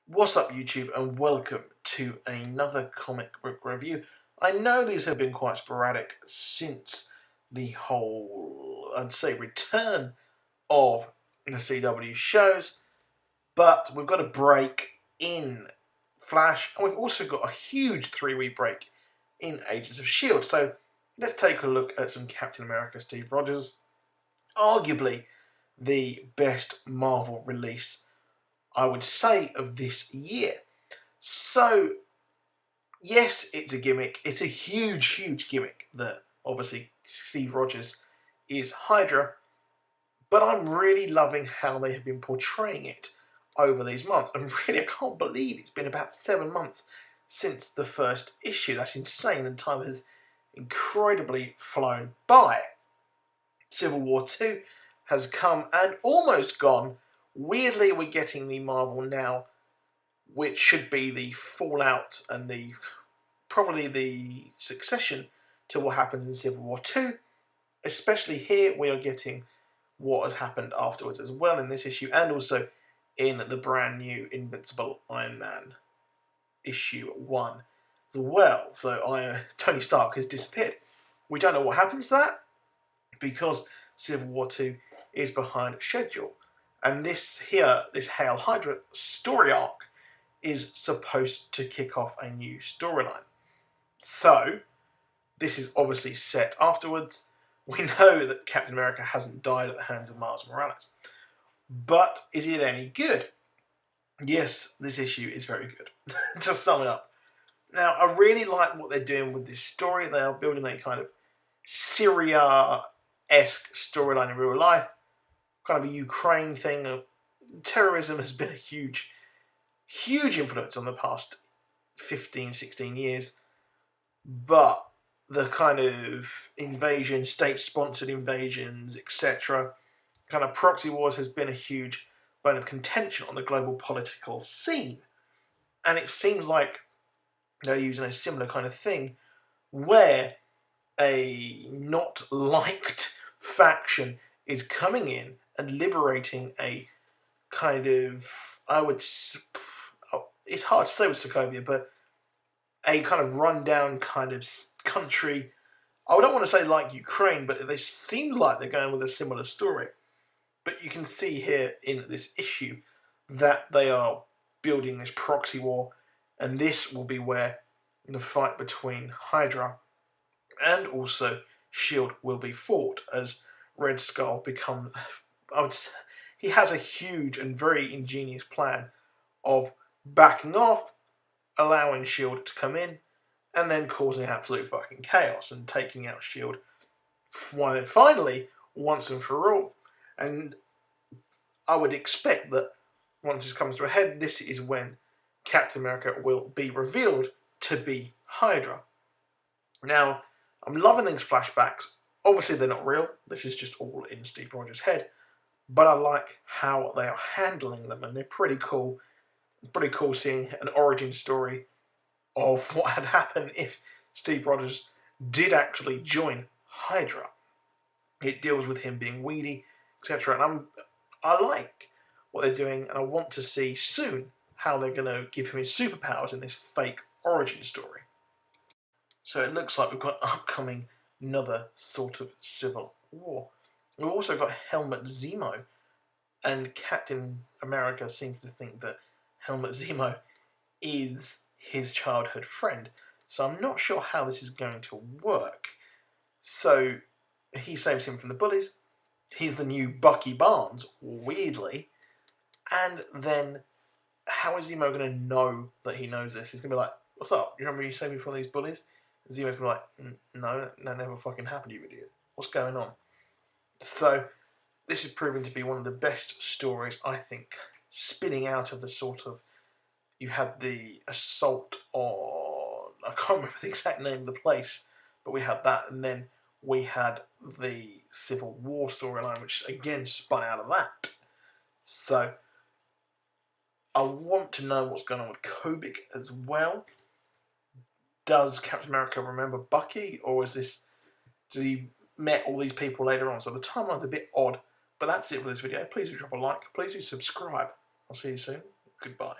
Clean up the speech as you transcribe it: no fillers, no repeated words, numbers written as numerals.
What's up YouTube and welcome to another comic book review. I know these have been quite sporadic since the whole, I'd say, return of the CW shows, but we've got a break in Flash and we've also got a huge 3-week break in Agents of S.H.I.E.L.D. So let's take a look at some Captain America Steve Rogers, arguably the best Marvel release I would say of this year. So, yes, it's a gimmick. It's a huge gimmick that obviously Steve Rogers is Hydra, but I'm really loving how they have been portraying it over these months. And really, I can't believe it's been about 7 months since the first issue. That's insane, and time has incredibly flown by. Civil War 2 has come and almost gone. Weirdly, we're getting the Marvel Now, which should be the fallout and probably the succession to what happens in Civil War 2. Especially here, we are getting what has happened afterwards as well in this issue, and also in the brand new Invincible Iron Man issue 1 as well. So Tony Stark has disappeared. We don't know what happens to that because Civil War 2 is behind schedule. And this Hail Hydra story arc is supposed to kick off a new storyline. So, this is obviously set afterwards. We know that Captain America hasn't died at the hands of Miles Morales. But is it any good? Yes, this issue is very good. To sum it up. Now, I really like what they're doing with this story. They are building a kind of Syria-esque storyline in real life. Kind of a Ukraine thing. Terrorism has been a huge influence on the past 15, 16 years. But the kind of invasion, state-sponsored invasions, etc., kind of proxy wars has been a huge bone of contention on the global political scene. And it seems like they're using a similar kind of thing where a not liked faction is coming in and liberating a kind of, it's hard to say with Sokovia, but a kind of rundown kind of country. I don't want to say like Ukraine, but it seems like they're going with a similar story. But you can see here in this issue that they are building this proxy war, and this will be where the fight between Hydra and also S.H.I.E.L.D. will be fought, as Red Skull he has a huge and very ingenious plan of backing off, allowing S.H.I.E.L.D. to come in, and then causing absolute fucking chaos and taking out S.H.I.E.L.D. finally, once and for all. And I would expect that once this comes to a head, this is when Captain America will be revealed to be Hydra. Now, I'm loving these flashbacks. Obviously, they're not real. This is just all in Steve Rogers' head. But I like how they are handling them, and they're pretty cool. Pretty cool seeing an origin story of what had happened if Steve Rogers did actually join Hydra. It deals with him being weedy, etc. And I like what they're doing, and I want to see soon how they're going to give him his superpowers in this fake origin story. So it looks like we've got upcoming another sort of civil war. We've also got Helmut Zemo, and Captain America seems to think that Helmut Zemo is his childhood friend. So I'm not sure how this is going to work. So he saves him from the bullies. He's the new Bucky Barnes, weirdly. And then how is Zemo going to know that he knows this? He's going to be like, what's up? You remember you saved me from these bullies? And Zemo's going to be like, no, that never fucking happened, you idiot. What's going on? So this is proving to be one of the best stories, I think, spinning out of the sort of, you had the assault on, I can't remember the exact name of the place, but we had that, and then we had the Civil War storyline, which again spun out of that. So I want to know what's going on with Kobik as well. Does Captain America remember Bucky, or does he met all these people later on? So the timeline's a bit odd, but that's it for this video. Please do drop a like, please do subscribe. I'll see you soon. Goodbye.